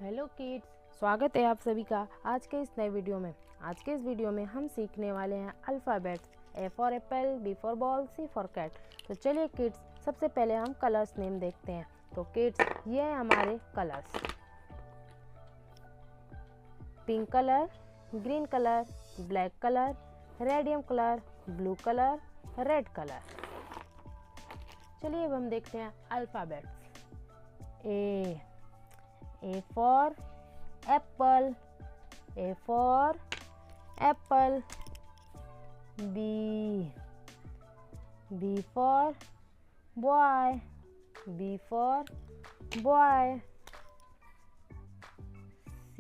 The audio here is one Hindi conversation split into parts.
हेलो किड्स, स्वागत है आप सभी का आज के इस नए वीडियो में। आज के इस वीडियो में हम सीखने वाले हैं alphabets. A for apple, B for ball, C for cat. तो चलिए किड्स, सबसे पहले हम कलर्स नेम देखते हैं। तो किड्स, ये हैं हमारे colours. Pink colour, green colour, black colour, radium colour, blue colour, red colour. चलिए अब हम देखते हैं alphabets. A for apple, A for apple. B for boy, B for boy. C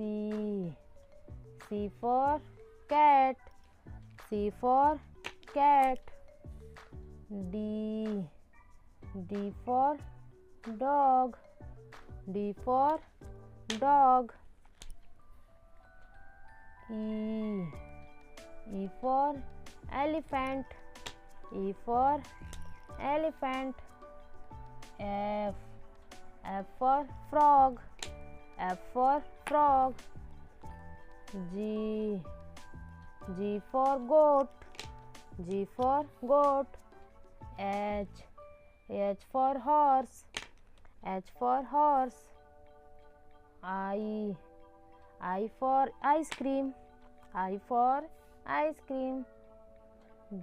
for cat, C for cat. D for dog, D for dog. E for elephant, E for elephant. F for frog, F for frog. G for goat, G for goat. H for horse, H for horse. I for ice cream, I for ice cream.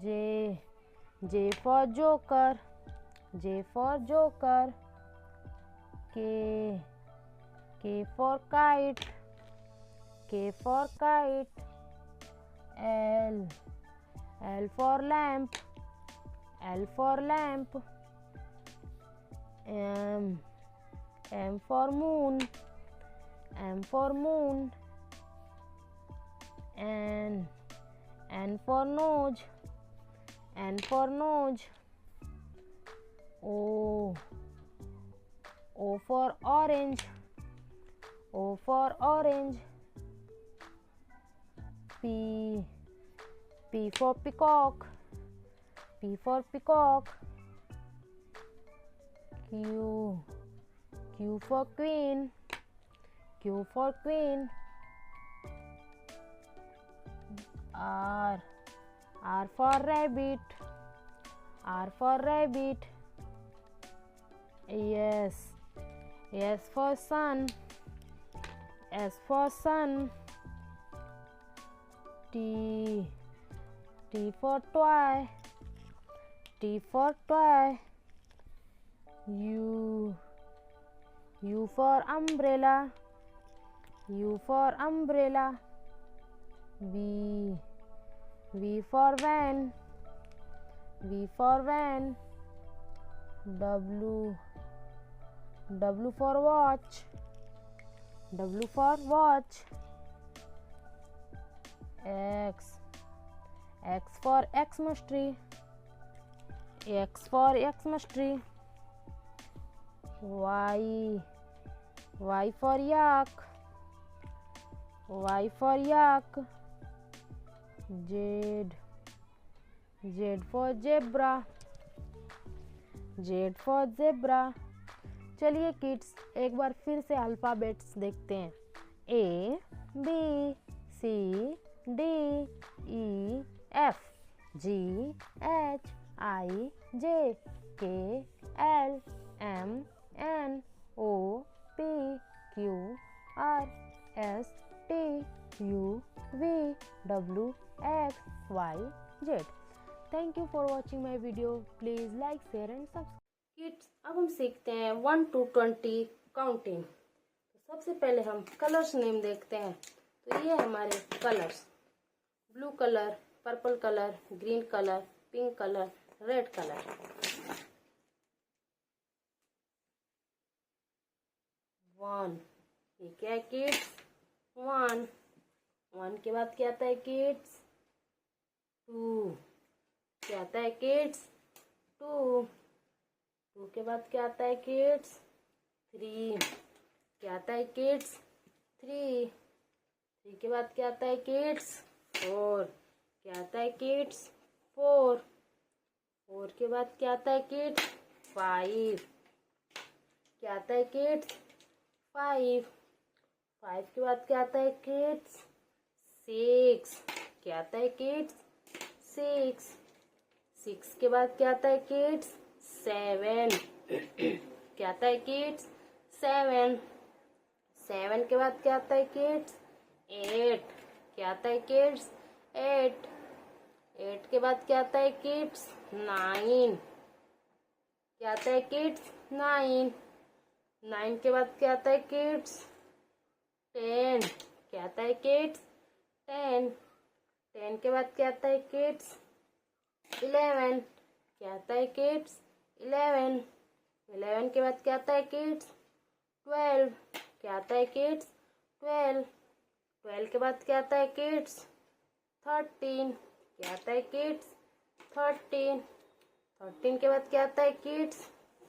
J for joker, J for joker. K for kite, K for kite. L for lamp, L for lamp. M for moon, M for moon. N for nose, N for nose. O for orange, O for orange. P for peacock, P for peacock. Q for queen, Q for queen. R for rabbit, R for rabbit. S for sun, S for sun. T for toy, T for toy. U for umbrella, U for umbrella. V for van, V for van. W for watch, W for watch. X for Xmas tree, X for Xmas tree. Y for yak, Y for yak. Z for zebra, Z for zebra. चलिए किड्स, एक बार फिर से अल्फ़ाबेट्स देखते हैं। A B C D E F G H I J K L M N O P Q R S T U V W X Y Z. Thank you for watching my video. Please like, share and subscribe. Kids, अब हम सीखते हैं 1 to 20 काउंटिंग। तो सबसे पहले हम कलर्स नेम देखते हैं। तो ये हमारे colours: blue colour, purple colour, green colour, pink colour, red colour. 1, ये क्या है किड्स? 1 के बाद क्या आता है किड्स? 2 क्या आता है किड्स? 2 के बाद क्या आता है किड्स? 3 क्या आता है किड्स? 3 के बाद क्या आता है किड्स? 4 क्या आता है किड्स? 4 के बाद क्या आता है किड्स? 5 क्या आता है किड्स? 5 5 के बाद क्या आता है किड्स? 6। क्या आता है किड्स? 6। 6 के बाद क्या आता है किड्स? 7। क्या आता है किड्स? 7। 7 के बाद क्या आता है किड्स? 8। क्या आता है किड्स? 8। 8 के बाद क्या आता है किड्स? 9। क्या आता है किड्स? 9। 9 के बाद क्या आता है किड्स? 10। क्या आता है किड्स? 10। 10 के बाद क्या आता है किड्स? 11। क्या आता है किड्स? 11। 11 के बाद क्या आता है किड्स? 12। क्या आता है किड्स? 12। 12 के बाद क्या आता है किड्स? 13। क्या आता है किड्स? 13। 13 के बाद क्या आता है किड्स?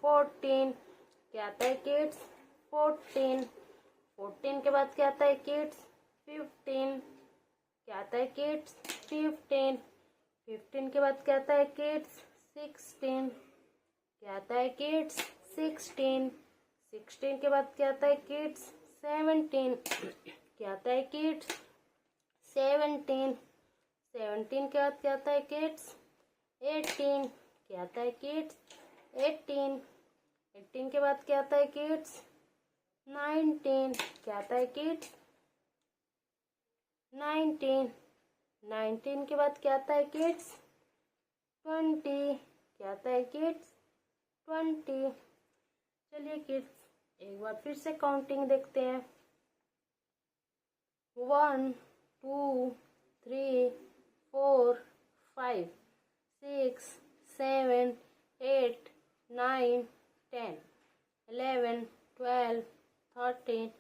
14। क्या आता है किड्स? 14। 14 के बाद क्या आता है किड्स? 15। क्या आता है किड्स? 15। 15 के बाद क्या आता है किड्स? 16। क्या आता है किड्स? 16। 16 के बाद क्या आता है किड्स? 17। क्या आता है किड्स? 17। 17 के बाद क्या आता है किड्स? 18। क्या आता है किड्स? 18। 18 के बाद क्या आता है किड्स? 19। क्या आता है किड्स? 19। 19 के बाद क्या आता है किड्स? 20। क्या आता है किड्स? 20। चलिए किड्स एक बार फिर से काउंटिंग देखते हैं। 1 2 3 4 5 6 7 8 9 10 11 12 13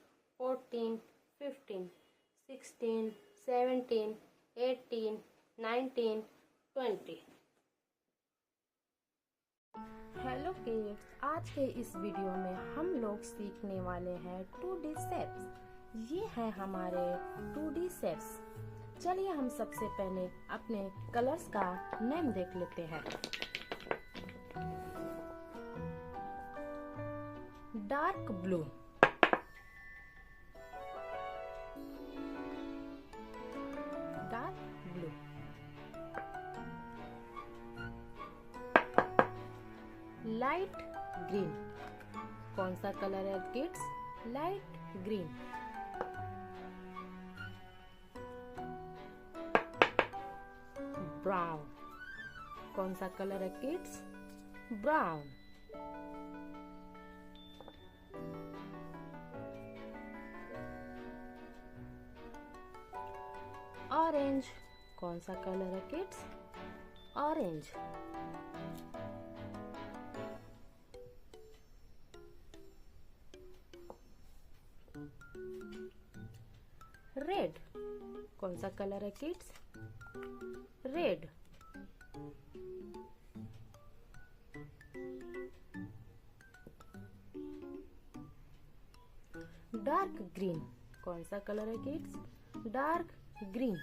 14 15 16 17 18 19 20। हेलो किड्स, आज के इस वीडियो में हम लोग सीखने वाले हैं 2D शेप्स। ये है हमारे 2D शेप्स। चलिए हम सबसे पहले अपने कलर्स का नेम देख लेते हैं। Dark blue, dark blue. Light green, कौन सा कलर है किड्स? Light green. ब्राउन, कौन सा कलर है किड्स? ब्राउन। ऑरेंज, कौन सा कलर है किड्स? ऑरेंज। रेड, कौन सा कलर है किड्स? रेड। डार्क ग्रीन, कौन सा कलर है किड्स? Dark green.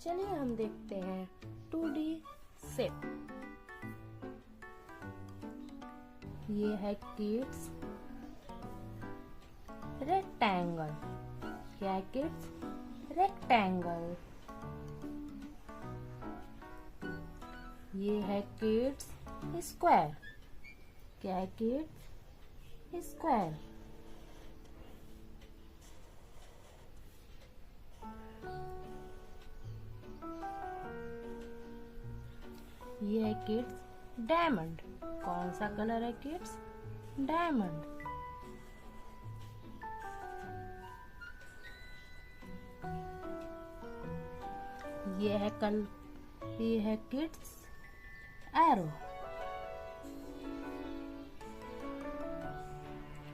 चलिए हम देखते हैं 2D शेप। ये है किड्स रेक्टेंगल। क्या है किड्स? रेक्टेंगल। ये है किड्स स्क्वायर। क्या है किड्स? स्क्वायर। ये है किड्स डायमंड। कौन सा कलर है किड्स? डायमंड। ये है किड्स एरो।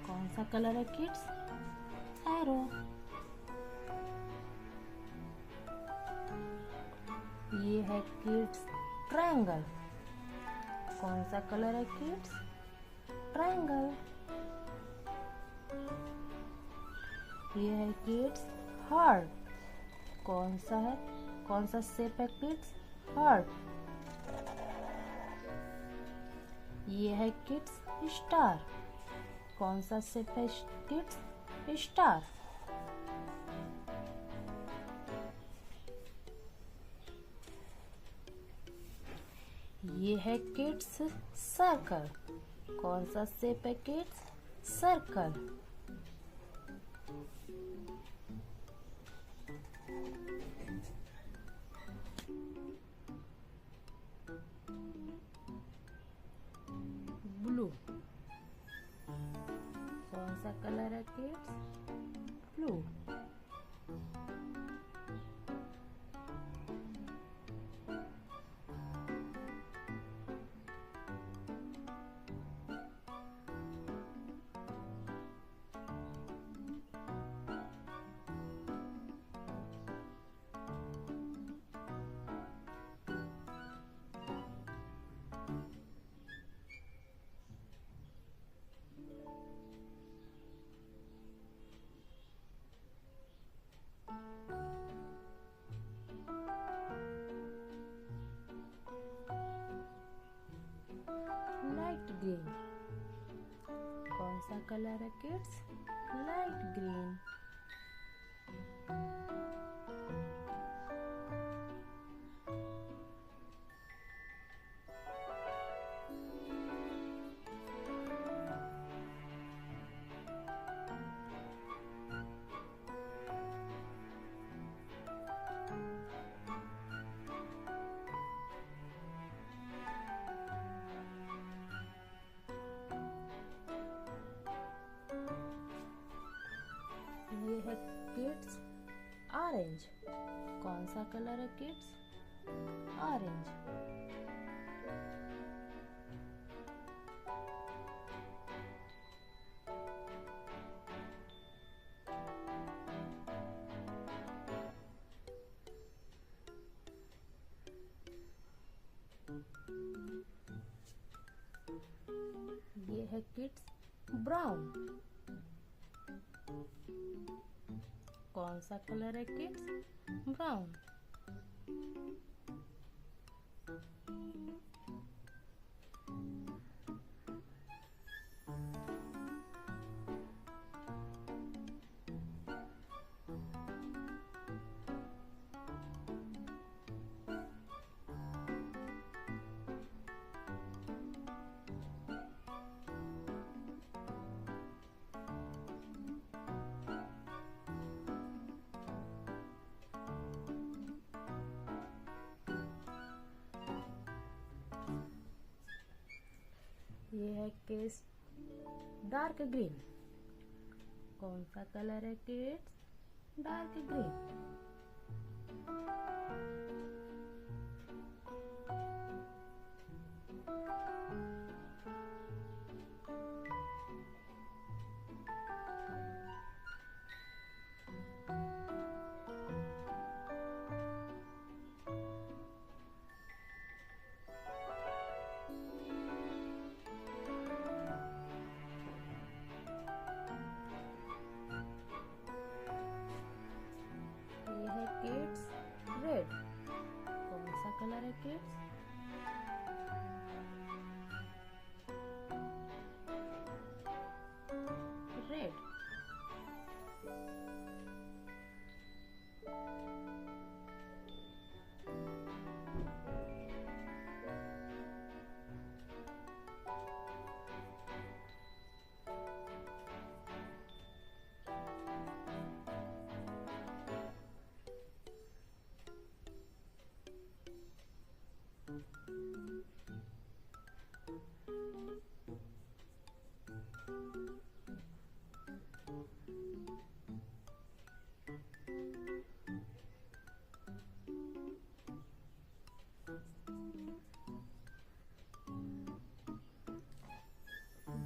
कौन सा कलर है किड्स? एरो। ये है किड्स ट्रायंगल। कौन सा कलर है किड्स? ट्रायंगल। ये है किड्स हार्ट। कौन सा शेप है किड्स? हार्ट। ये है किड्स स्टार। कौन सा शेप है किड्स स्टार? ये है किड्स सर्कल। कौन सा शेप है किड्स सर्कल? ब्लू। कौन सा कलर है किड्स ब्लू? Light green. कौन सा कलर है किड्स लाइट ग्रीन? ये है किड्स ऑरेंज। कौन सा कलर है किड्स ऑरेंज? ये है किड्स ब्राउन। कौन सा कलर है किड्स ब्राउन? ये है किड्स डार्क ग्रीन। कौन सा कलर है किड्स डार्क ग्रीन? ये है किड्स रेड। कौन सा कलर है किड्स रेड?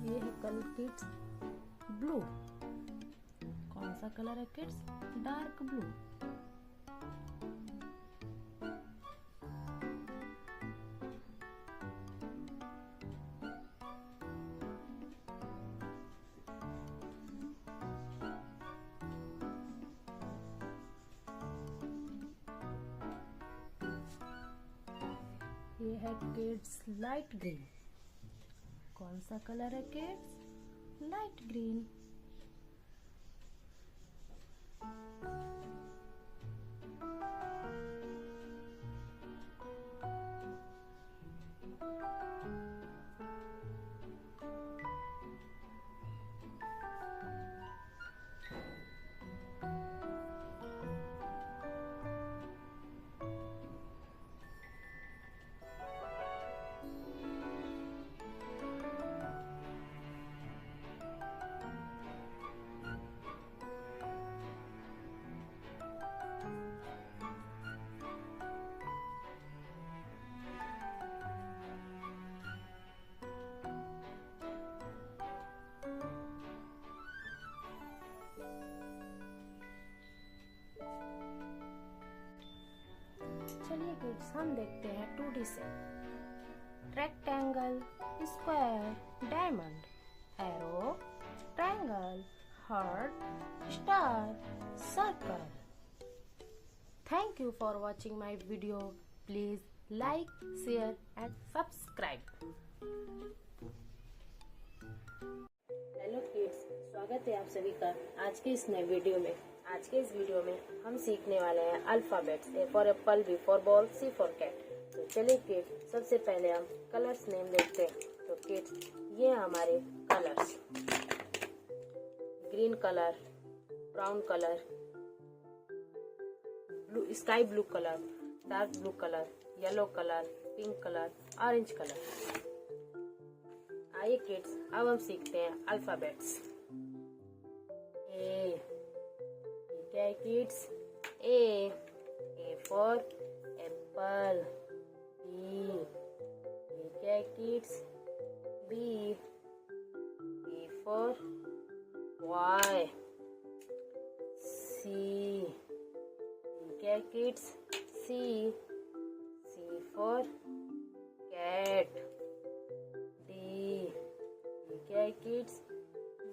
ये है कलर किड्स ब्लू। कौन सा कलर है किड्स डार्क ब्लू? ये है किड्स लाइट ग्रीन। कौन सा कलर है किड्स? Light green. चलिए किड्स हम देखते हैं 2D से। Rectangle, square, diamond, arrow, triangle, heart, star, circle. Thank you for watching my video. Please like, share and subscribe. Hello kids, स्वागत है आप सभी का आज के इस नए वीडियो में। आज के इस वीडियो में हम सीखने वाले हैं alphabets. A for apple, B for ball, C for cat. तो चलिए किड्स सबसे पहले हम कलर्स नेम देखते हैं। तो किड्स ये हमारे colours, green colour, brown colour, sky blue colour, dark blue colour, yellow colour, pink colour, orange colour. आइए किड्स अब हम सीखते हैं अल्फाबेट्स। ए, क्या है kids? A for apple. B, क्या है kids? B for boy. C, क्या है kids? C for cat. D, क्या है kids?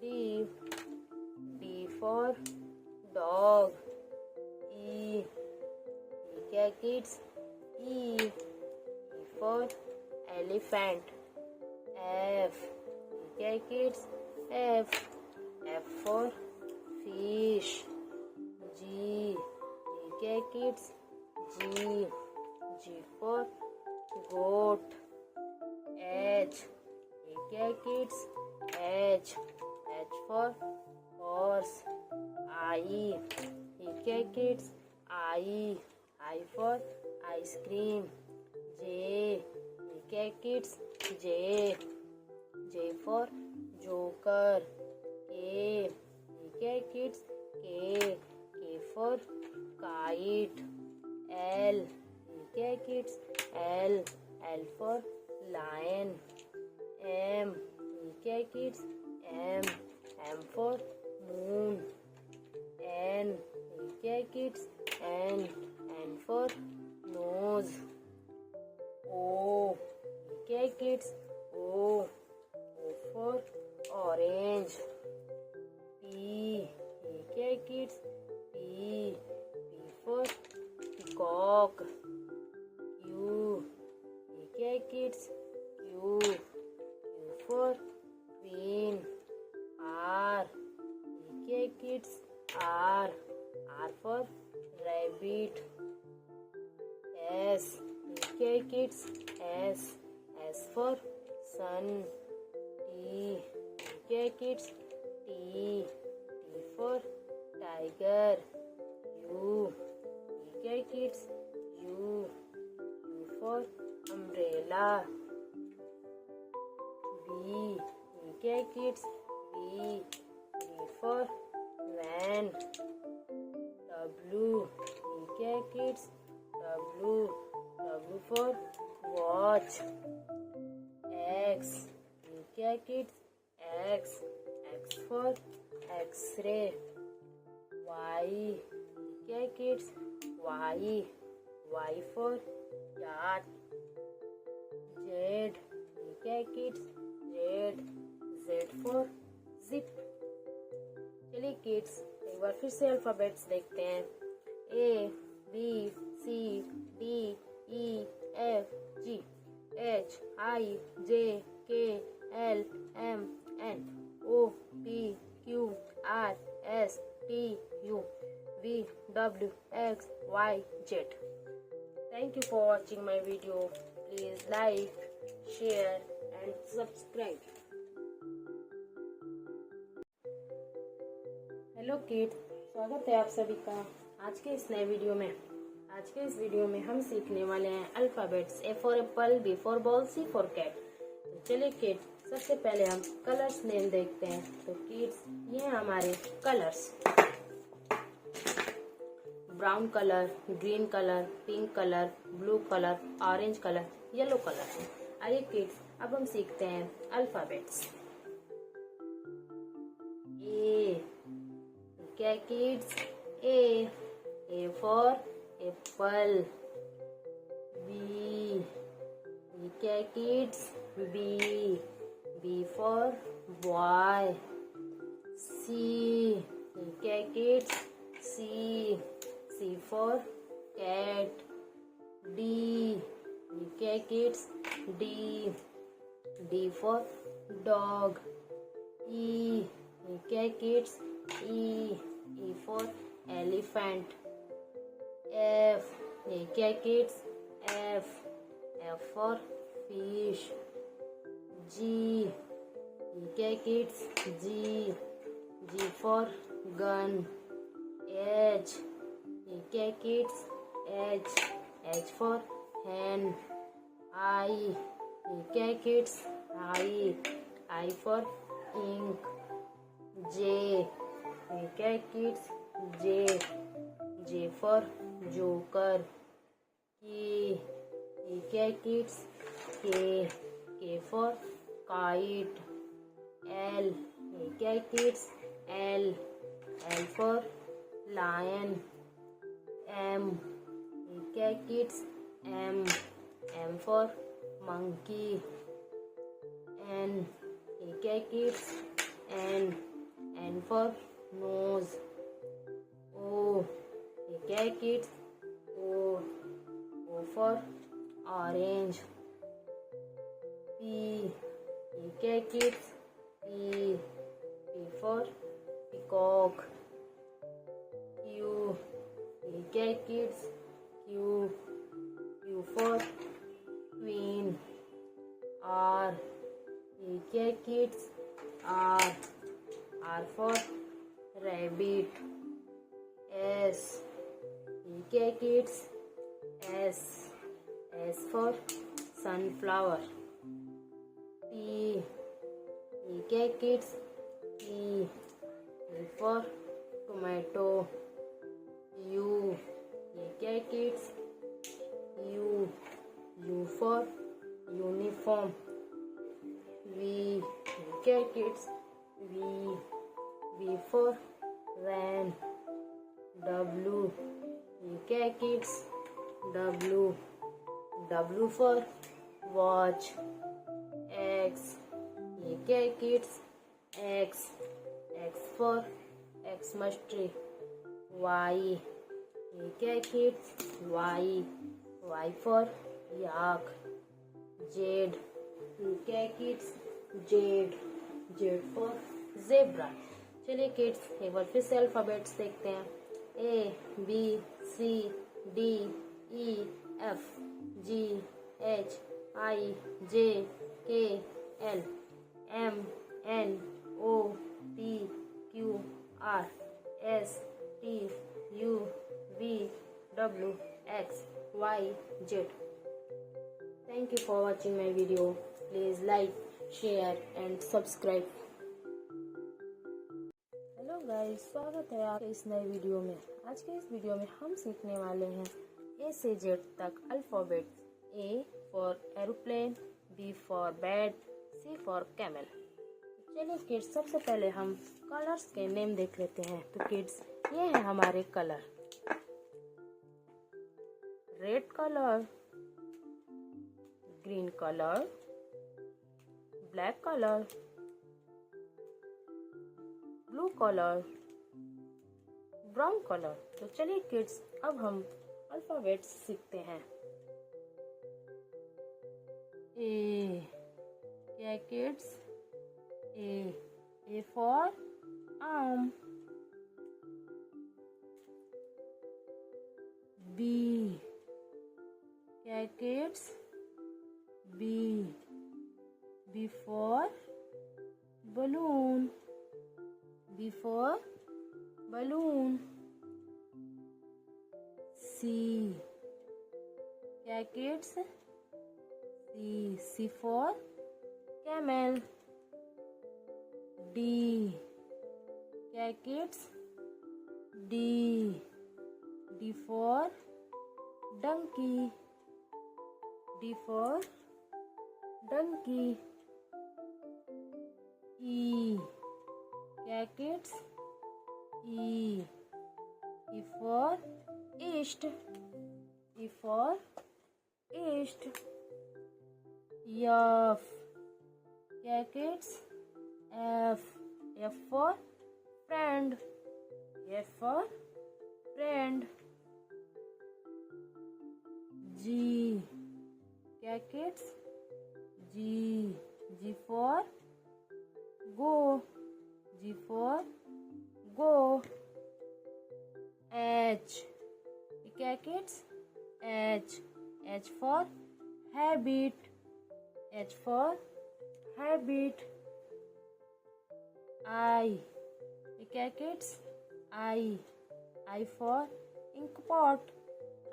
D for dog. E, क्या है kids? E for elephant. F, क्या है किड्स? F for fish. जी, क्या है kids? G for goat. H, क्या है kids? H for horse. I, क्या है kids? I for ice cream. J, क्या है kids? J for joker. K, क्या है kids? K for kite. L, क्या है kids? L for lion. M, क्या है kids? M for moon. N, क्या है kids? N for nose. O, क्या है kids? O for orange. P, क्या है kids? P for peacock. Q, क्या है kids? Q for queen. R, क्या है kids? R for rabbit. S, क्या है kids? S for sun. T, क्या है kids? T for tiger. U, क्या है kids? U for umbrella. V, क्या है kids? V for van. W, क्या है kids? W for watch. X, क्या है kids? X for X-ray. Y, क्या है kids? Y for yacht. Z, क्या है किड्स? Z for zip. चलिए किड्स एक बार फिर से अल्फाबेट्स देखते हैं। A, B, C, D, E, F, G, H, I, J, K, L M N O P Q R S T U V W X Y Z. Thank you for watching my video. Please like, share and subscribe. Hello kids, स्वागत है आप सभी का आज के इस नए वीडियो में। आज के इस वीडियो में हम सीखने वाले हैं alphabets. A for apple, B for ball, C for cat. तो चलिए किड्स, सबसे पहले हम कलर्स नेम देखते हैं। तो किड्स, ये हैं हमारे colours. Brown colour, green colour, pink colour, blue colour, orange colour, yellow colour. आइए किड्स, अब हम सीखते हैं अल्फाबेट्स। ए, क्या kids? A for apple. B, क्या kids? B for boy. C, क्या kids? C for cat. D, क्या kids? D for dog. E, क्या kids? E for elephant. F, क्या kids? F for fish. G, क्या kids? G for gun. H, क्या kids? H for hen. I, क्या kids? I for ink. J, क्या kids? J for joker. K, क्या kids? K for kite. L, क्या kids? L for lion. M, क्या kids? M for monkey. N, क्या kids? N for nose. O, क्या kids? O for orange. P, क्या kids? P for peacock. Q, क्या kids? Q for queen. R, क्या kids? R for rabbit. S, क्या kids? S for sunflower. T, क्या kids? T for tomato. U, क्या kids? U for uniform. V, क्या kids? V for van. W, क्या kids? W for watch. X, क्या kids? X for Xmas tree. Y, क्या kids? Y for yak. Z, क्या kids? Z for zebra. चलिए किड्स, एक बार फिर से अल्फाबेट्स देखते हैं। A B C D E F G H I J K L M N O P Q R S T U V W X Y Z. Thank you for watching my video. Please like, share and subscribe. Guys, स्वागत है आपके इस नए वीडियो में। आज के इस वीडियो में हम सीखने वाले हैं ए से जेड तक alphabets. A for aeroplane, B for bat, C for camel. चलिए किड्स, सबसे पहले हम कलर्स के नेम देख लेते हैं। तो किड्स, ये हैं हमारे colour. Red colour, green colour, black colour, blue colour, brown colour. तो चलिए किड्स, अब हम अल्फाबेट्स सीखते हैं। ए, kids. A for arm. B kids. B for balloon. B for balloon. C kids. C for camel. D kids. D for donkey. D for donkey. E kids. E for east. E for east. F kids. F for friend. F for friend. G kids. G for go. G for go. H kids. H for habit. H for habit. I kids. I for ink pot.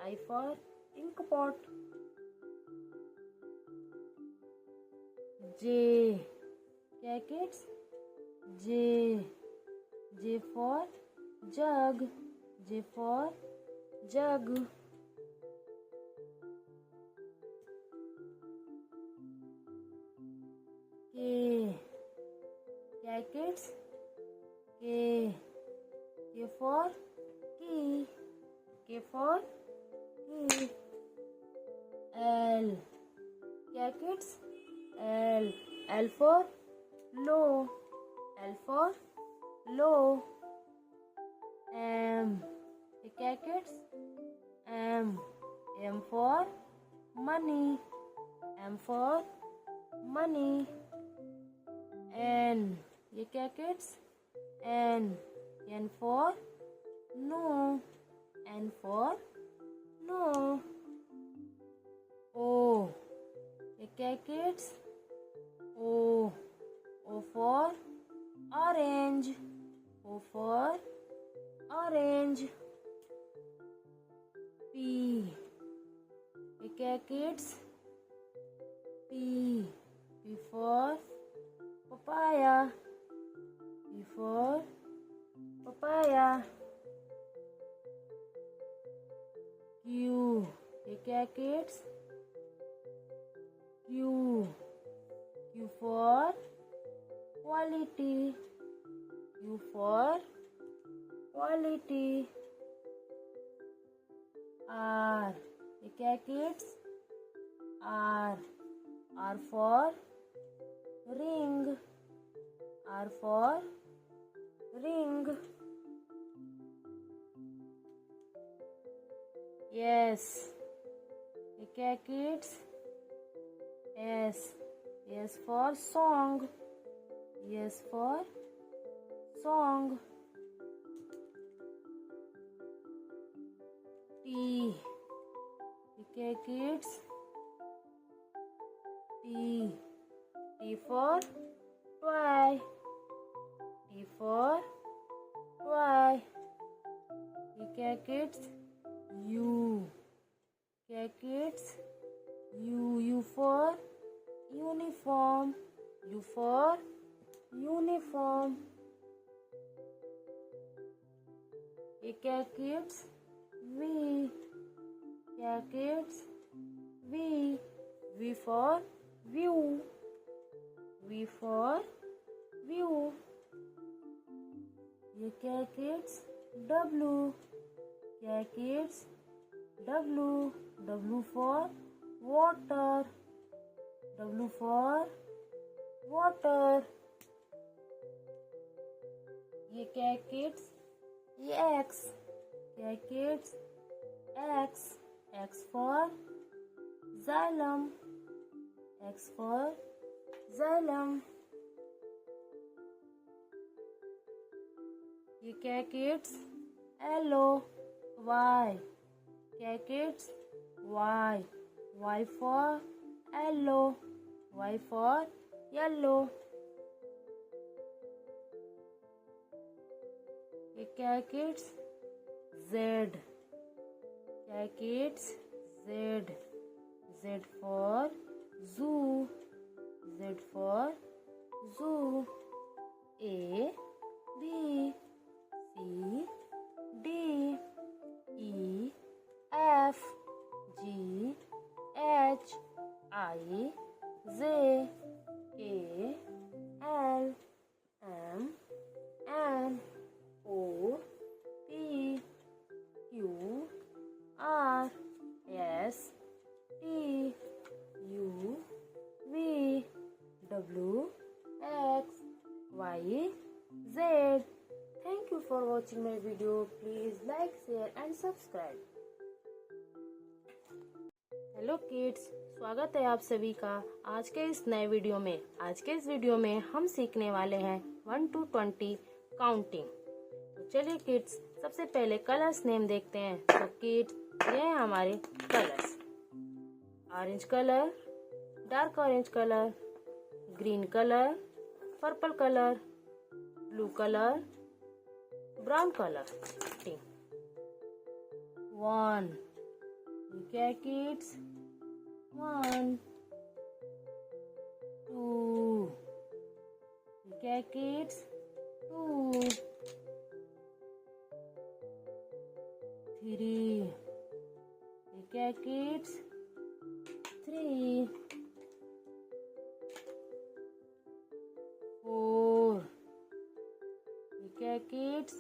I for ink pot. J kids. J for jug. J for jug. K kids. K for key. K for key. L kids. L for low. L for low. M kids. M for money. M for money. N kids. N for no. N for no. O kids. O for orange. O for orange. P kids. P for papaya. P for papaya. Q kids. Q for quality. Q for quality. R kids. R for ring. R for ring. S kids. S for song. S for song. T kids. T for toy. T for toy. Kids. U kids. U for uniform. U for uniform. Kids. V kids. V for view. V for view. Kids. W kids. W for water. W for water. Kids. X kids. X for xylem. X for Xylem. ये क्या किड्स? Yellow. Y. क्या kids? Y. Y for yellow. Y for yellow. ये क्या किड्स? Z. क्या kids? Z. Z for zoo. Z for zoo. A, B, C, D, E, F, G, H, I, J, K, L, M, N, O, P, Q, R, S, T, U, V, W, X, Y, Z. Thank you for watching my video. Please like, share and subscribe. Hello kids, स्वागत है आप सभी का आज के इस नए वीडियो में। आज के इस वीडियो में हम सीखने वाले हैं 1 to 20 काउंटिंग। तो चलिए किड्स, सबसे पहले कलर्स नेम देखते हैं। तो किड्स, ये हैं हमारे colours. Orange colour, dark orange colour, green colour, purple colour, blue colour, brown colour. 1 क्या है किड्स? 1 2 क्या है किड्स? 2 3 क्या है किड्स? 3 4 क्या है किड्स?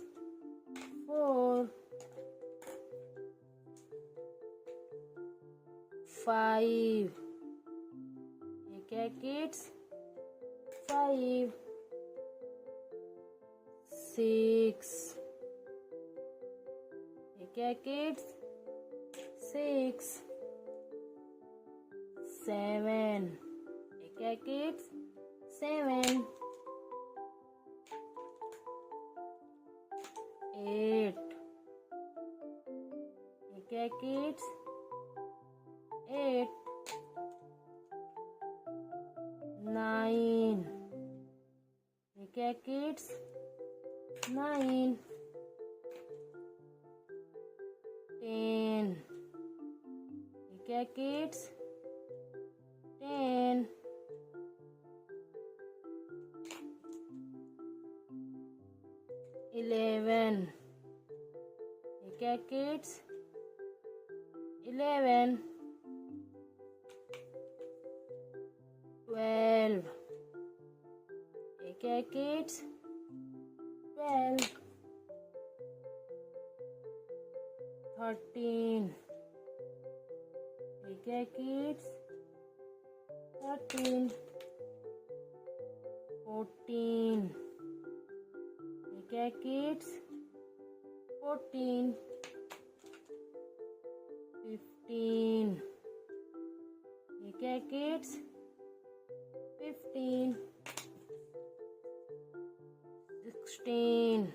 4 5 क्या है किड्स? 5 6 क्या है किड्स? 6 7 क्या है किड्स? 7 8 क्या है किड्स? 8 9 क्या है किड्स? 9 10 क्या है किड्स? 10 11 क्या है किड्स? 11 12 क्या है किड्स? 12 13 क्या है किड्स? 13 14 क्या है किड्स? 14 15 क्या है किड्स? 15 16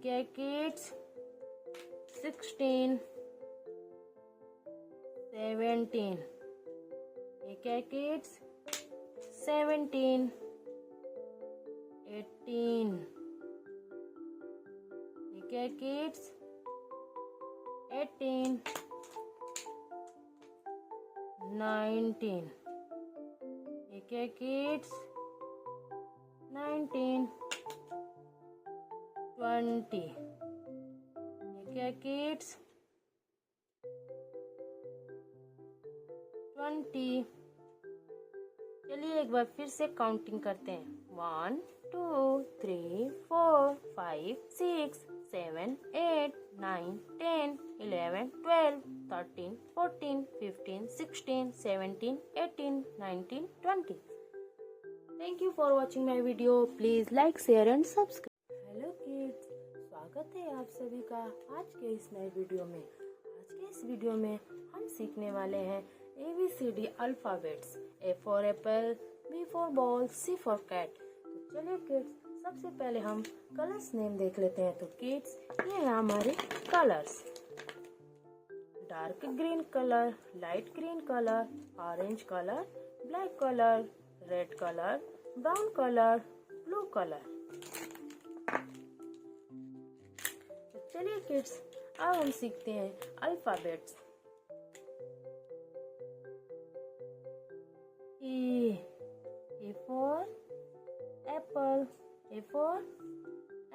क्या है किड्स? 16 17 क्या है किड्स? 17 18 क्या है किड्स? 18 19 क्या है किड्स? 19 20 क्या है किड्स? 20 चलिए एक बार फिर से काउंटिंग करते हैं। 1 2 3 4 5 6 7 8 9 10 11 12 13 14 15 16 17 18 19 20 Thank you for watching my video. Please like, share and subscribe. Hello kids, स्वागत है आप सभी का आज के इस नए वीडियो में। आज के इस वीडियो में हम सीखने वाले हैं ABCD alphabets. A for apple, B for ball, C for cat। तो चलिए किड्स, सबसे पहले हम कलर्स नेम देख लेते हैं। तो किड्स, ये है हमारे colours. Dark green colour, light green colour, orange colour, black colour, red colour, brown colour, blue colour. तो चलिए किड्स, अब हम सीखते हैं alphabets. A for apple, A for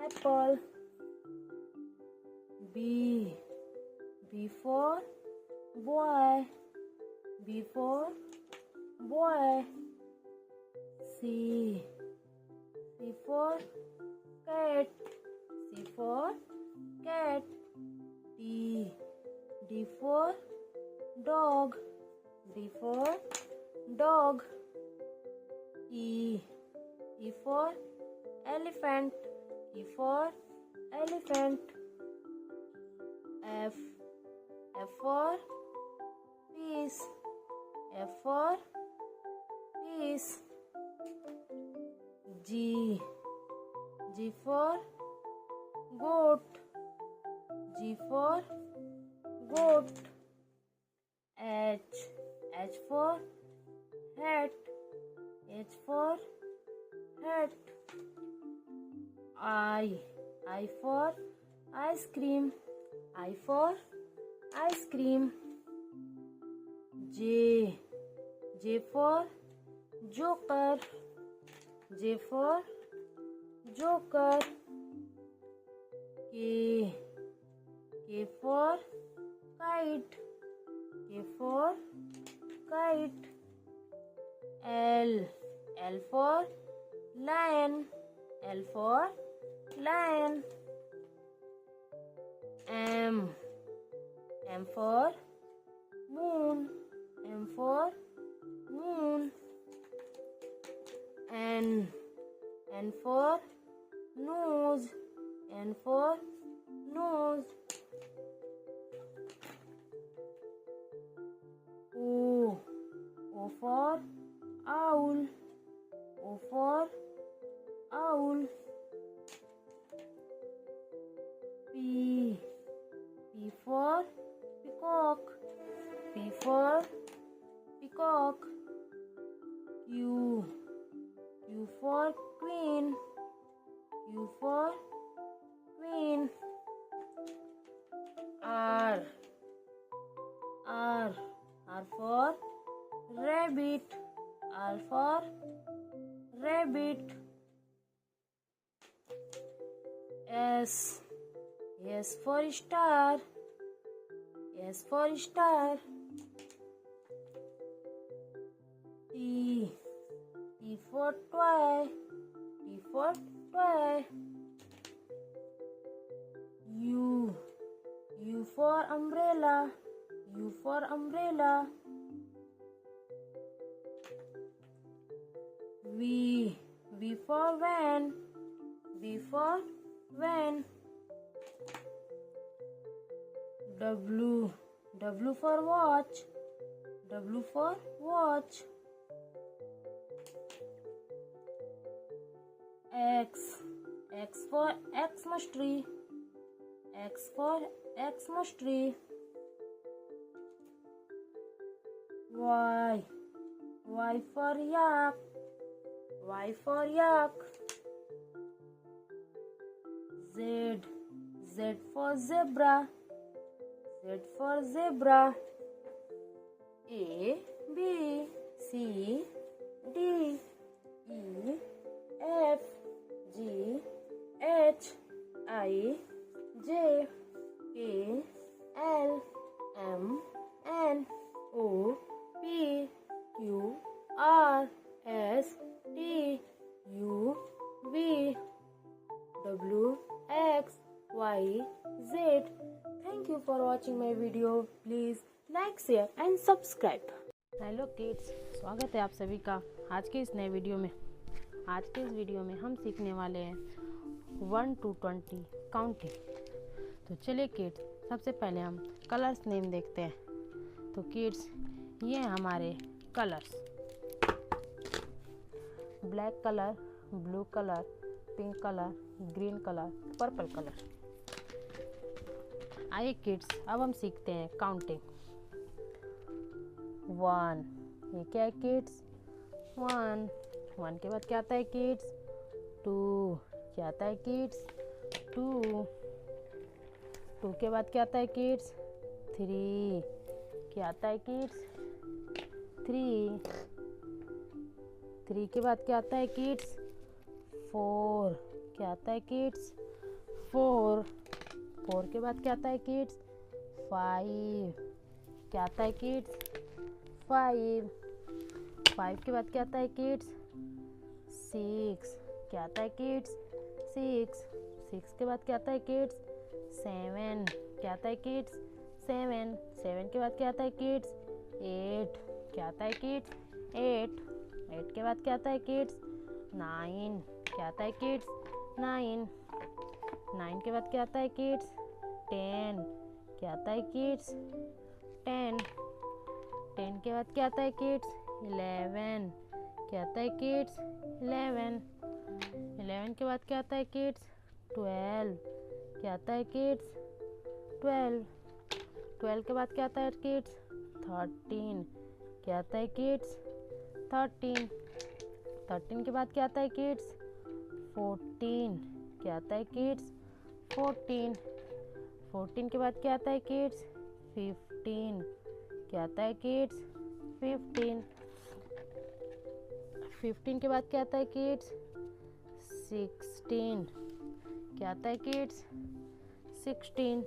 apple। B for boy, B for boy। C for cat, C for cat। D for dog, D for dog। E for elephant, E for elephant। F for fish, F for fish। G for goat, G for goat। H for hat, H for hat। I for ice cream, I for ice cream। J for joker, J for joker। K for kite, K for kite। L for lion, L for lion। M for moon, M for moon। N for nose, N for nose। O for owl, O for owl। P for peacock, P for peacock। Q for queen, Q for queen। R for rabbit, R for rabbit। S for star, S for star। T for toy, T for toy। U for umbrella, U for umbrella। V for van, V for van। W for watch, W for watch। X for Xmas tree, X for Xmas tree। Y for yak, Y for yak। Z for zebra, Z for zebra। A B C D E F G H I J K L M N O P Q R S T U V W X Y Z। Thank you for watching my video. Please like, share and subscribe। Hello kids, स्वागत है आप सभी का आज के इस नए वीडियो में। आज के इस वीडियो में हम सीखने वाले हैं 1 to 20 काउंटिंग। तो चलिए किड्स, सबसे पहले हम कलर्स नेम देखते हैं। तो किड्स, ये हैं हमारे colours. Black colour, blue colour, pink colour, green colour, purple colour. आइए किड्स, अब हम सीखते हैं काउंटिंग। 1, ये क्या है किड्स? 1, 1 के बाद क्या आता है किड्स? 2, क्या आता है किड्स? 2, 2 के बाद क्या आता है किड्स? 3, क्या आता है किड्स? 3, 3 के बाद क्या आता है किड्स? 4, क्या आता है किड्स? 4, 4 के बाद क्या आता है किड्स? 5, क्या आता है किड्स? 5, 5 के बाद क्या आता है किड्स? 6, क्या आता है किड्स? 6, 6 के बाद क्या आता है किड्स? 7, क्या आता है किड्स? 7, 7 के बाद क्या आता है किड्स? 8, क्या आता है किड्स? 8, 8 के बाद क्या आता है किड्स? 9, क्या आता है किड्स? 9, 9 के बाद क्या आता है किड्स? 10, क्या आता है किड्स? 10, 10 के बाद क्या आता है किड्स? 11, क्या आता है किड्स? 11, 11 के बाद क्या आता है किड्स? 12, क्या आता है किड्स? 12, 12 के बाद क्या आता है किड्स? 13, क्या आता है किड्स? 13, 13 के बाद क्या आता है किड्स? 14, क्या आता है किड्स? 14, 14 के बाद क्या आता है किड्स? 15, क्या आता है किड्स? 15, 15 के बाद क्या आता है किड्स? 16, क्या आता है किड्स? 16,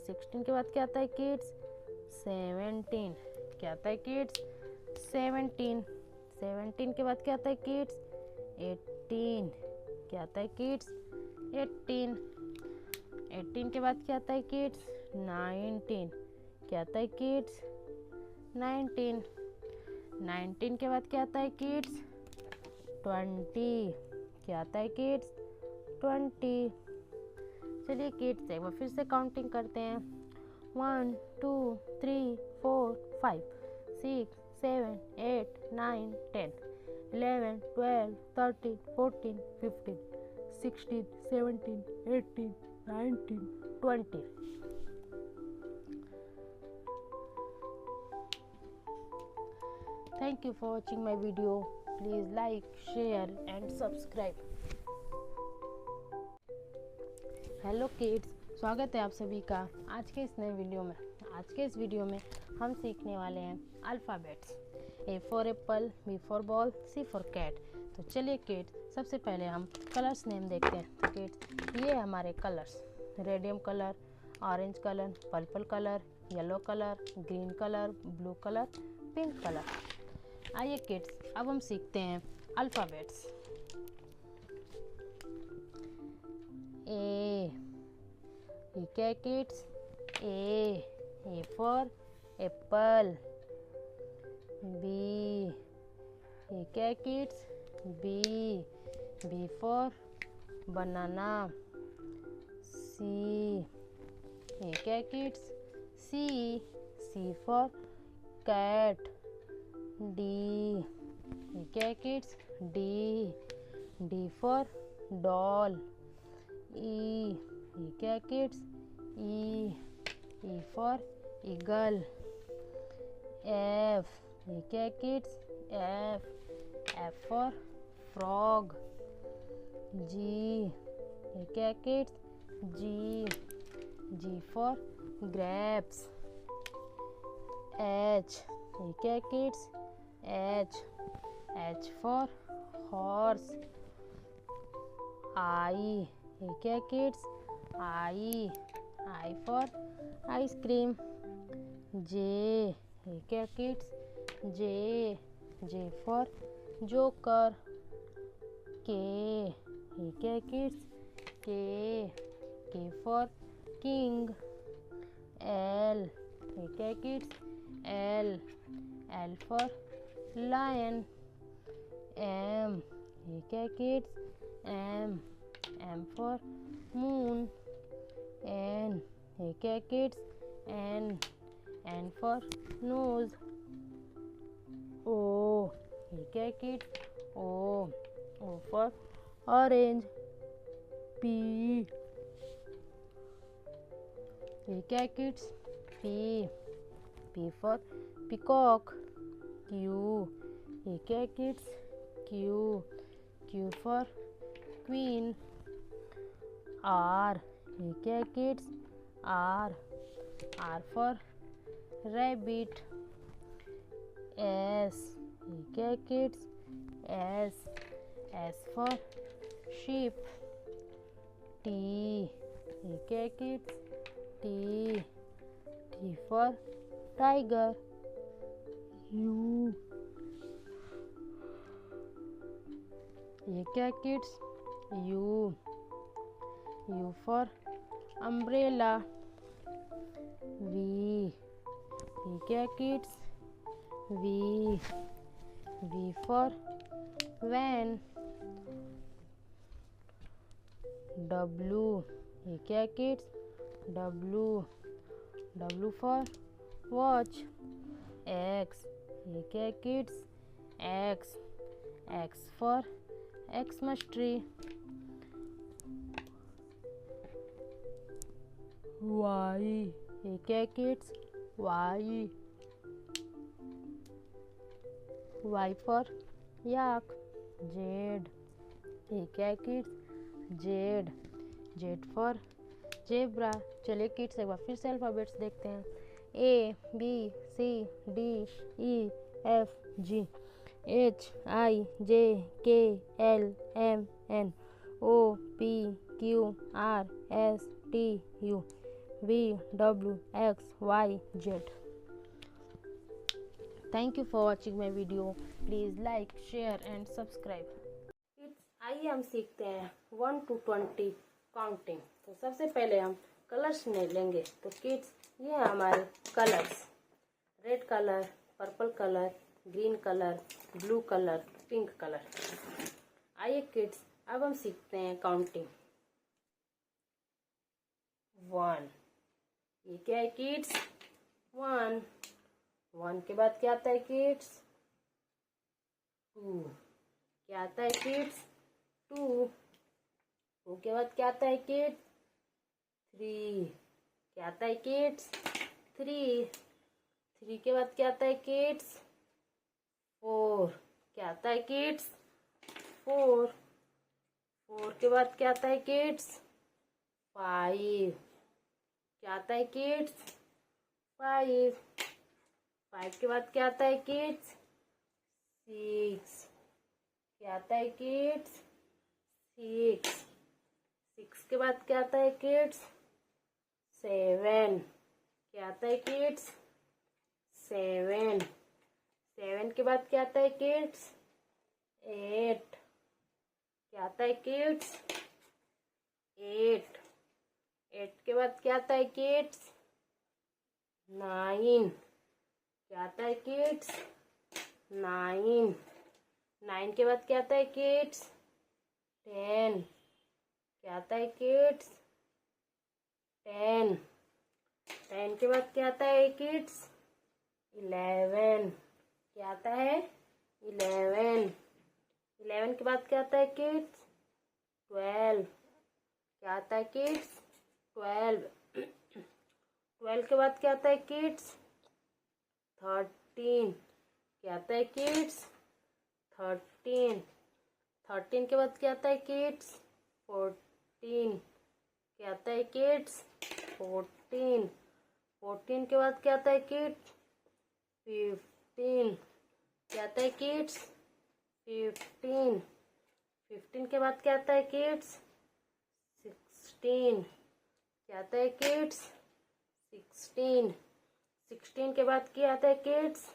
16 के बाद क्या आता है किड्स? 17, क्या आता है किड्स? 17, 17 के बाद क्या आता है किड्स? 18, क्या आता है किड्स? 18, 18 के बाद क्या आता है किड्स? 19, क्या आता है किड्स? 19, 19 के बाद क्या आता है किड्स? 20, क्या आता है किड्स? 20। चलिए किड्स एक बार फिर से काउंटिंग करते हैं। 1, 2, 3, 4, 5, 6, 7, 8, 9, 10, 11, 12, 13, 14, 15, 16, 17, 18, 19, 20। Thank you for watching my video. Please like, share and subscribe. Hello kids, स्वागत है आप सभी का आज के इस नए वीडियो में। आज के इस वीडियो में हम सीखने वाले हैं alphabets. A for apple, B for ball, C for cat. तो चलिए किड्स, सबसे पहले हम कलर्स नेम देखते हैं। तो किड्स, ये हमारे colours: radium colour, orange colour, purple colour, yellow colour, green colour, blue colour, pink colour. आइए किड्स, अब हम सीखते हैं अल्फ़ाबेट्स। ए, ये क्या है kids? A for apple. B, ये क्या है kids? B for banana. C, ये क्या है kids? C for cat. D, ये क्या है kids? D for doll. E, ये क्या है kids? E for eagle. F, ये क्या है kids? F for frog. G, ये क्या है kids? G for grapes. H, ये क्या है kids? H for horse. I, ये क्या है kids? I for ice cream. J, ये क्या है किड्स? J for joker. के, ये क्या है kids? K for king. L, ये क्या है kids? L for lion. M, ये क्या है kids? M for moon. N, ये क्या है kids? N for nose. O, ये क्या है kids? O for orange. P. ये क्या है kids? P. P for peacock. Q. ये क्या है kids? Q. Q for queen. R. ये क्या है kids? R. R for rabbit. S. ये क्या है kids? S. S for sheep. T. ये क्या है kids? T. T for tiger. U. ये क्या है kids? U. U for umbrella. V. ये क्या है kids? V. V for van. W. ये क्या है kids? W. W for watch. X. ये क्या है kids? X. X for Xmas tree. Y. ये क्या है kids? Y. Y for yak. Z. ये क्या है kids? Z. Z for zebra. चलिए किड्स एक बार फिर से अल्फ़ाबेट्स देखते हैं. A B C D E F G H I J K L M N O P Q R S T U V W X Y Z. Thank you for watching my video. Please like, share and subscribe. Kids, आइए हम सीखते हैं 1 to 20 काउंटिंग. तो सबसे पहले हम कलर्स ले लेंगे. तो किड्स ये हैं हमारे colours. Red colour, purple colour, green colour, blue colour, pink colour. आइए किड्स अब हम सीखते हैं काउंटिंग. 1. ये क्या है किड्स? 1. 1 के बाद क्या आता है किड्स? 2. क्या आता है किड्स? 2. 2 के बाद क्या आता है किड्स? 3. क्या आता है किड्स? 3. 3 के बाद क्या आता है किड्स? 4. क्या आता है किड्स? 4. 4 के बाद क्या आता है किड्स? 5. क्या आता है किड्स? 5. 5 के बाद क्या आता है किड्स? 6. क्या आता है किड्स? 6. 6 के बाद क्या आता है किड्स? 7. क्या आता है किड्स? 7. 7 के बाद क्या आता है किड्स? 8. क्या आता है किड्स? 8. 8 के बाद क्या आता है किड्स? 9. क्या आता है किड्स? 9. 9 के बाद क्या आता है किड्स? 10. क्या आता है किड्स? 10. 10 के बाद क्या आता है किड्स? 11. क्या आता है? 11. 11 के बाद क्या आता है किड्स? 12. क्या आता है किड्स? 12. 12 के बाद क्या आता है किड्स? 13. क्या आता है किड्स? 13. 13 के बाद क्या आता है किड्स? 14. क्या आता है किड्स? 14. 14 के बाद क्या आता है किड्स? 15. क्या आता है किड्स? 15. 15 के बाद क्या आता है किड्स? 16. क्या आता है किड्स? 16. 16 के बाद क्या आता है किड्स?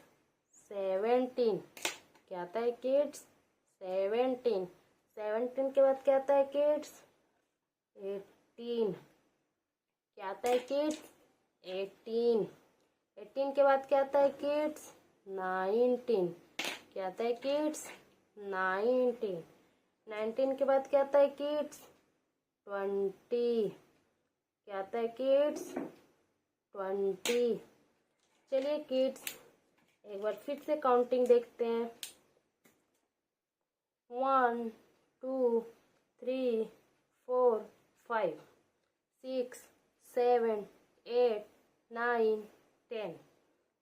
17. क्या आता है किड्स? 17. 17 के बाद क्या आता है किड्स? 18. क्या आता है किड्स? 18. 18 के बाद क्या आता है किड्स? 19. क्या आता है किड्स? 19. 19 के बाद क्या आता है किड्स? 20. क्या आता है किड्स? 20. चलिए किड्स एक बार फिर से काउंटिंग देखते हैं. 1 2, 3, 4, 5, 6, 7, 8, 9, 10,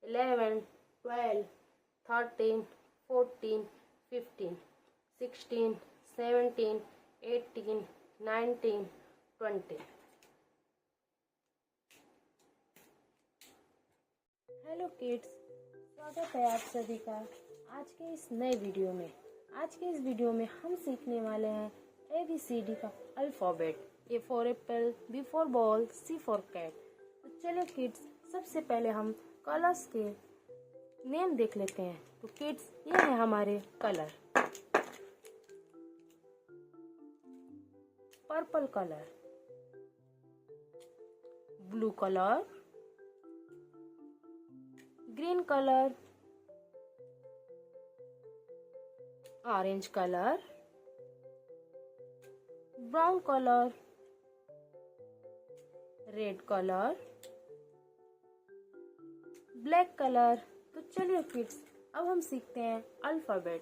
11, 12, 13, 14, 15, 16, 17, 18, 19, 20. हेलो किड्स, स्वागत है आप सभी का आज के इस नए वीडियो में। आज के इस वीडियो में हम सीखने वाले हैं ABCD का alphabet. A for apple, B for ball, C for cat. तो चलो किड्स, सबसे पहले हम कलर्स के नेम देख लेते हैं। तो किड्स, ये है हमारे colour. Purple colour, blue colour, green colour, orange colour, brown colour, red colour, black colour. तो चलिए किड्स, अब हम सीखते हैं alphabet.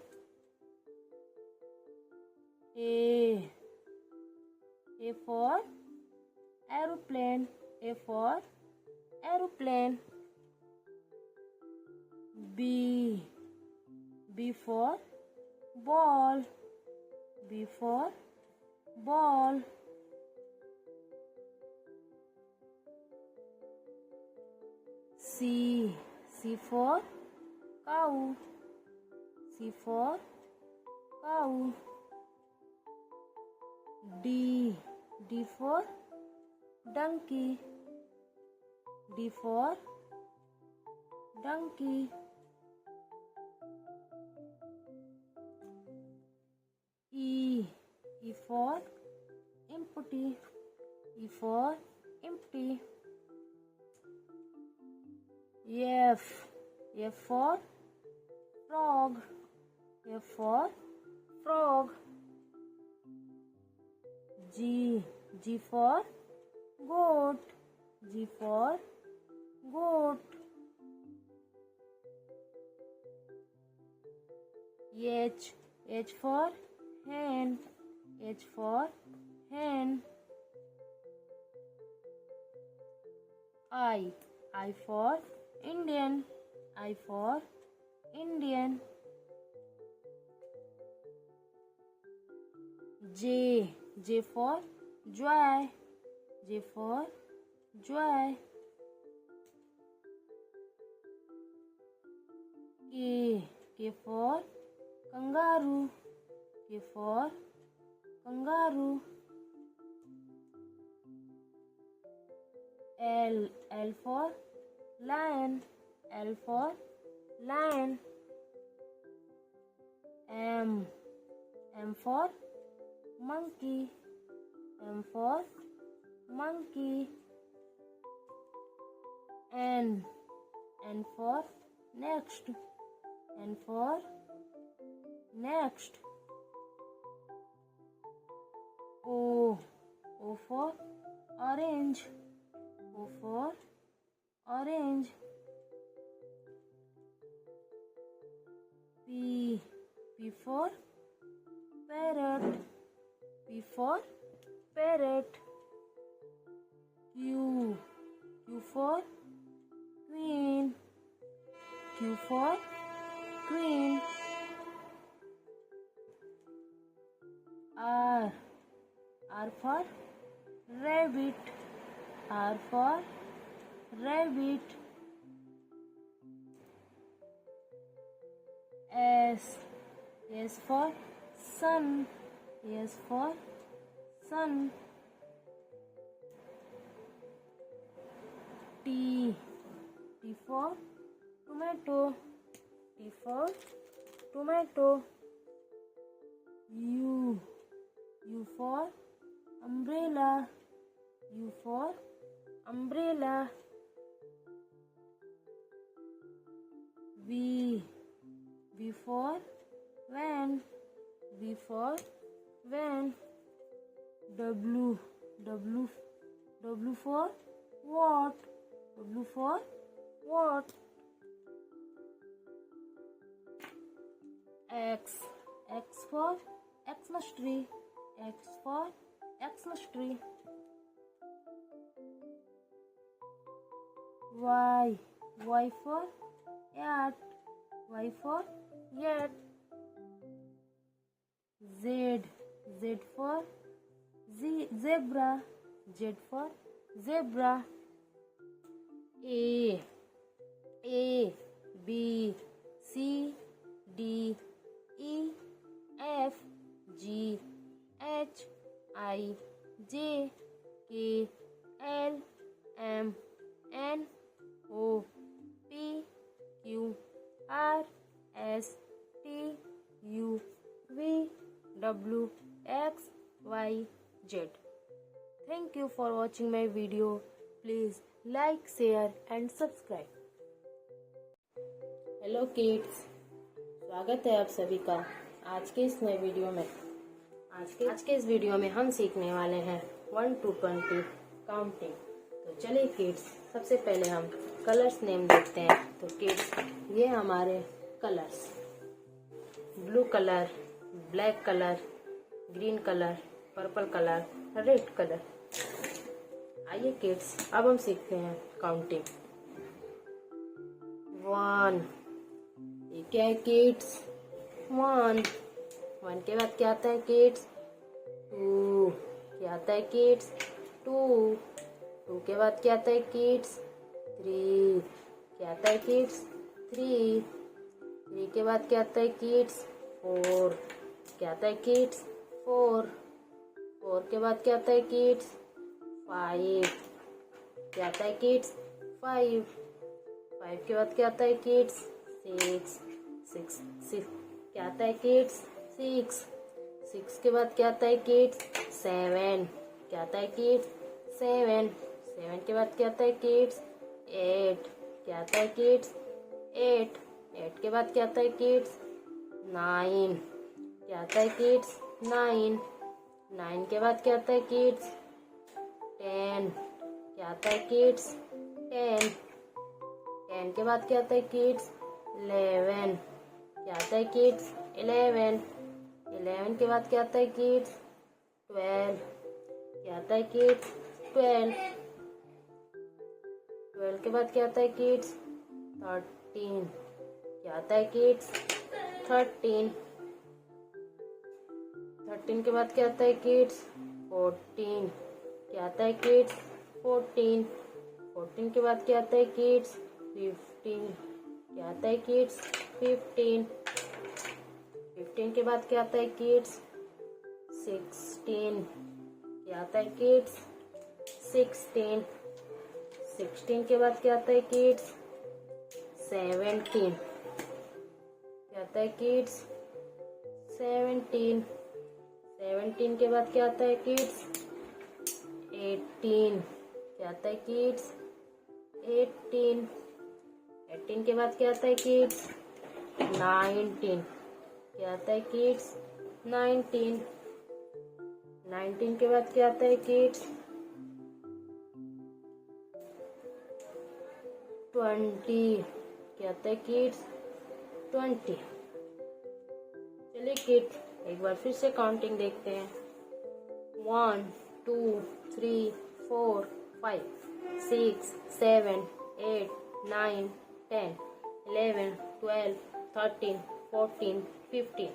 A for aeroplane, A for aeroplane. B for ball, B for ball. C for cow, C for cow. D for donkey, D for donkey. E for empty, E for empty. F for frog, F for frog. G for goat, G for goat. H for hen, H for hen. I for Indian, I for Indian. J for joy, J for joy. K for kangaroo, K for kangaroo. L for lion, L for lion. M for monkey, M for monkey. N for next, N for next. O for orange, O for orange. P for parrot, P for parrot. Q for queen, Q for queen. R for rabbit, R for rabbit. S for sun, S for sun. T for tomato, T for tomato. U for umbrella, U for umbrella. V for van, V for van. W for what, W for what. X for Xmas tree. X for Xmas tree. Y. Y for yat. Y for yat. Z. Z for zebra. Z for zebra. A. B, C, D, E, F, G, H, I, J, K, L, M, N, O, P, Q, R, S, T, U, V, W, X, Y, Z. Thank you for watching my video. Please like, share and subscribe. Hello kids, स्वागत है आप सभी का आज के इस नए वीडियो में। आज के इस वीडियो में हम सीखने वाले हैं 1 to 20 काउंटिंग। तो चलिए किड्स, सबसे पहले हम कलर्स नेम देखते हैं। तो किड्स, ये हमारे colours, blue colour, black colour, green colour, purple colour, red colour. आइए किड्स, अब हम सीखते हैं काउंटिंग। 1, ये क्या है किड्स? 1 के बाद क्या आता है किड्स? 2 क्या आता है किड्स? 2 के बाद क्या आता है किड्स? 3 क्या आता है किड्स? 3 के बाद क्या आता है किड्स? 4 क्या आता है किड्स? 4 के बाद क्या आता है किड्स? 5 क्या आता है किड्स? 5 के बाद क्या आता है किड्स? 6 क्या आता है किड्स? 6 के बाद क्या आता है किड्स? 7 क्या आता है किड्स? 7 के बाद क्या आता है किड्स? 8 क्या आता है किड्स? 8 के बाद क्या आता है किड्स? 9 क्या आता है किड्स? 9 के बाद क्या आता है किड्स? 10 क्या आता है किड्स? 10 के बाद क्या आता है किड्स? 11 क्या आता है किड्स? 11 के बाद क्या आता है किड्स? 12 क्या आता है किड्स? 12 के बाद क्या आता है किड्स? 13 क्या आता है किड्स? 13 के बाद क्या आता है किड्स? 14 क्या आता है किड्स? 14 के बाद क्या आता है किड्स? 15 क्या आता है किड्स? 15 के बाद क्या आता है किड्स? 16 क्या आता है किड्स? 16 के बाद क्या आता है किड्स? 17 क्या आता है किड्स? 17 के बाद क्या आता है किड्स? 18 क्या आता है किड्स? 18 के बाद क्या आता है किड्स? 19 क्या आता है किड्स? 19 के बाद क्या आता है किड्स? 20 क्या आता है किड्स? 20। चलिए किड्स, एक बार फिर से काउंटिंग देखते हैं। 1 2 3 4 5 6 7 8 9 10 11 12 13 14 15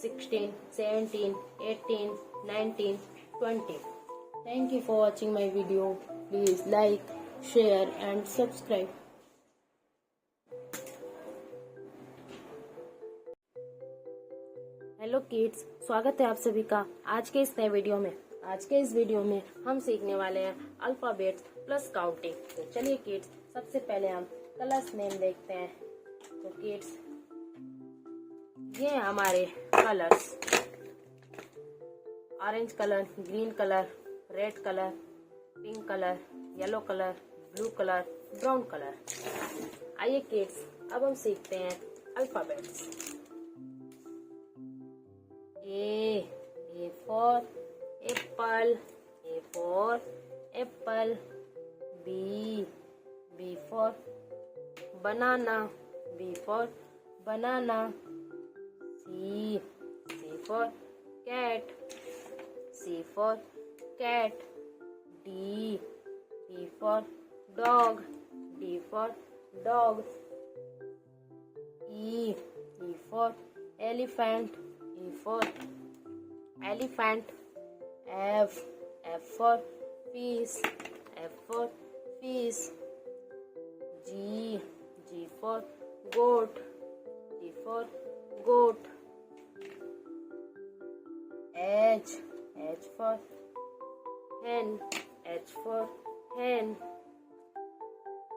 16 17 18 19 20। Thank you for watching my video. Please like, share and subscribe. Hello kids, स्वागत है आप सभी का आज के इस नए वीडियो में। आज के इस वीडियो में हम सीखने वाले हैं अल्फाबेट्स प्लस काउंटिंग। तो चलिए किड्स, सबसे पहले हम कलर्स नेम देखते हैं। तो किड्स, ये हैं हमारे colours, orange colour, green colour, red colour, pink colour, yellow colour, blue colour, brown colour. आइए किड्स, अब हम सीखते हैं alphabets. A for apple, A for apple. B for banana, B for banana. C for cat. C for cat. D. D for dog. D for dog. E. E for elephant. E for elephant. F. F for fish. F for fish. G. G for goat. G for goat. H. H for hen. H for hen.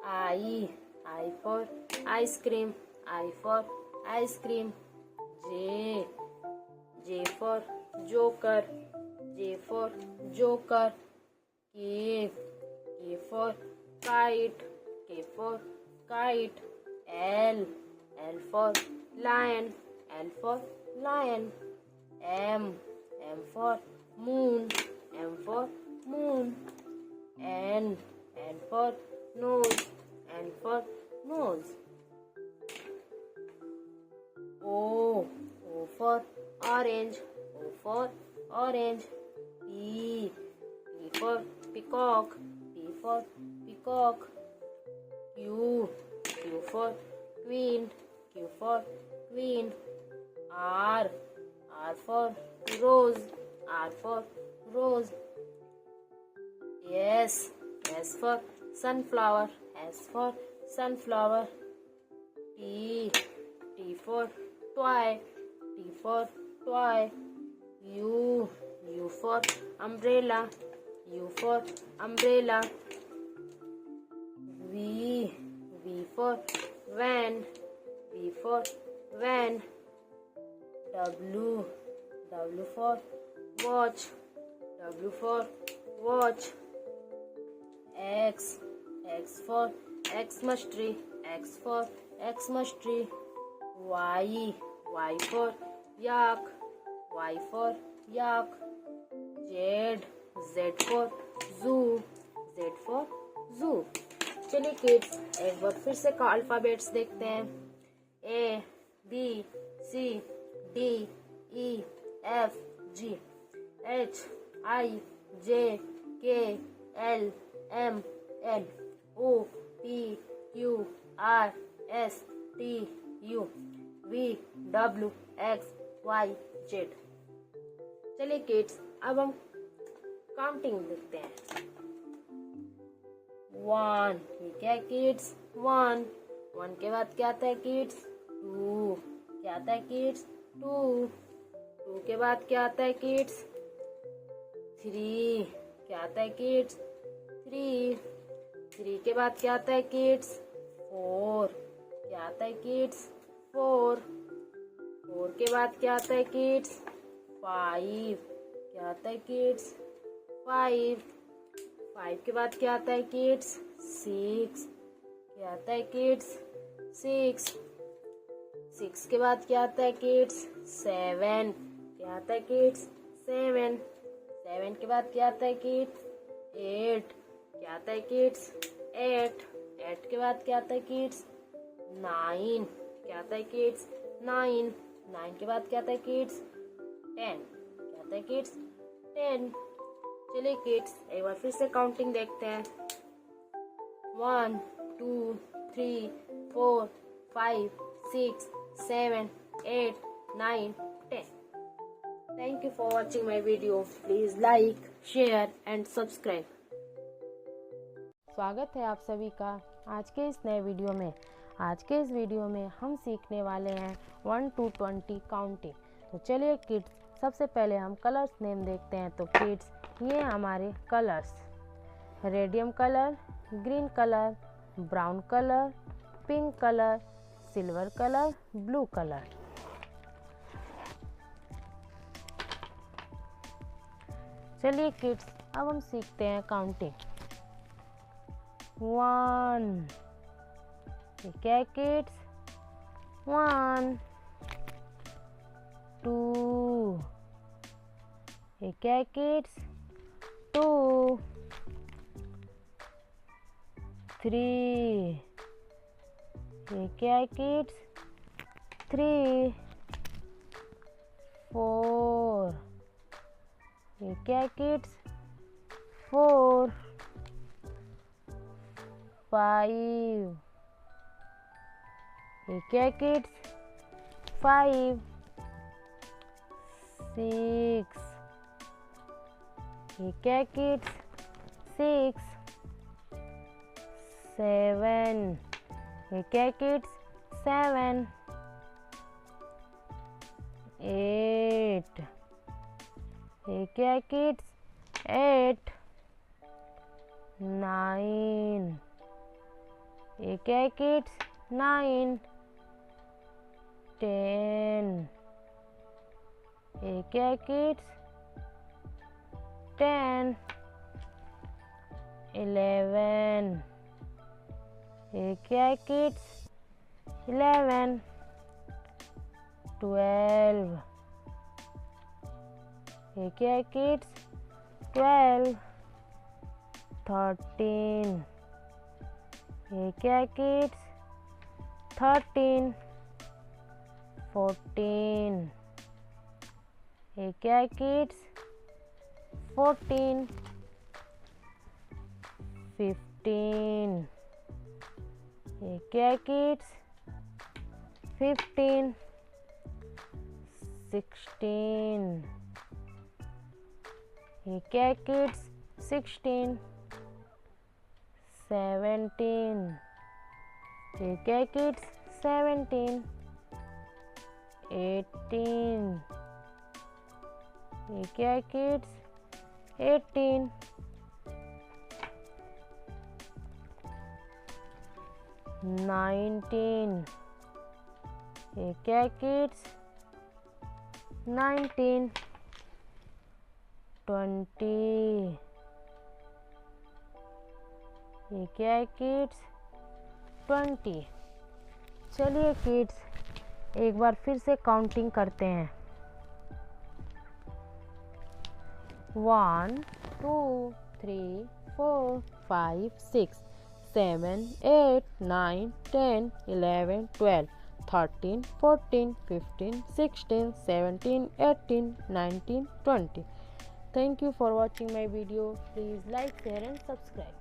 I. I for ice cream. I for ice cream. J. J for joker. J for joker. K. K for kite. K for kite. L. L for lion. L for lion. M. M for moon. M for moon. N. N for nose. N for nose. O. O for orange. O for orange. P. P for peacock. P for peacock. Q. Q for queen. Q for queen. R. R for rose. R for rose. S. S for sunflower. S for sunflower. T. T for toy. T for toy. U. U for umbrella. U for umbrella. V. V for van. V for van. W. W for watch. W for watch. X. X for Xmas tree. X for Xmas tree. Y. Y for yak. Y for yak. Z. Z for zoo. Z for zoo. चलिए किड्स एक बार फिर से अल्फाबेट्स देखते हैं. A, B, C, D, E, F, G, H, I, J, K, L, M, N, O, P, Q, R, S, T, U, V, W, X, Y, Z. चलिए किड्स अब हम काउंटिंग देखते हैं. 1. ये क्या है किड्स? 1. 1 के बाद क्या आता है किड्स? 2. क्या आता है किड्स? 2. 2 के बाद क्या आता है किड्स? 3. क्या आता है किड्स? 3. 3 के बाद क्या आता है किड्स? 4. क्या आता है किड्स? 4. 4 के बाद क्या आता है किड्स? 5. क्या आता है किड्स? 5. 5 के बाद क्या आता है किड्स? 6. क्या आता है किड्स? 6. 6 के बाद क्या आता है किड्स? 7. क्या आता है किड्स? 7. 7 के बाद क्या आता है किड्स? 8. क्या आता है किड्स? 8. 8 के बाद क्या आता है किड्स? 9. क्या आता है किड्स? 9. 9 के बाद क्या आता है किड्स? 10. क्या आता है किड्स? 10. चलिए किड्स एक बार फिर से काउंटिंग देखते हैं. 1, 2, 3, 4, 5, 6, 7, 8, 9, 10. Thank you for watching my video. Please like, share and subscribe. स्वागत है आप सभी का आज के इस नए वीडियो में. आज के इस वीडियो में हम सीखने वाले हैं 1 to 20 काउंटिंग. तो चलिए किड्स सबसे पहले हम कलर्स नेम देखते हैं. तो किड्स ये हमारे colours: radium colour, green colour, brown colour, pink colour, silver colour, blue colour. चलिए किड्स अब हम सीखते हैं काउंटिंग. 1. ये क्या है किड्स? 1. 2. ये क्या है किड्स? 2. 3. ये क्या है किड्स? 3. 4. ये क्या किड्स? 4 5 ये क्या किड्स? 5 6 ये क्या किड्स? 6 7 ये क्या किड्स? 7 8 ये क्या किड्स? 8 9 ये क्या किड्स? 9 10 ये क्या किड्स? 10 11 ये क्या किड्स? 11 12 ये क्या किड्स? 12 13 ये क्या किड्स? 13 14 ये क्या किड्स? 14 15 ये क्या किड्स? 15 16 ये क्या किड्स? 16 17 ये क्या किड्स? 17 18 ये क्या किड्स? 18 19 ये क्या किड्स? 19 20 ये क्या है किड्स? 20। चलिए किड्स एक बार फिर से काउंटिंग करते हैं। 1 2 3 4 5 6 7 8 9 10 11 12 13 14 15 16 17 18 19 20। Thank you for watching my video. Please like, share and subscribe.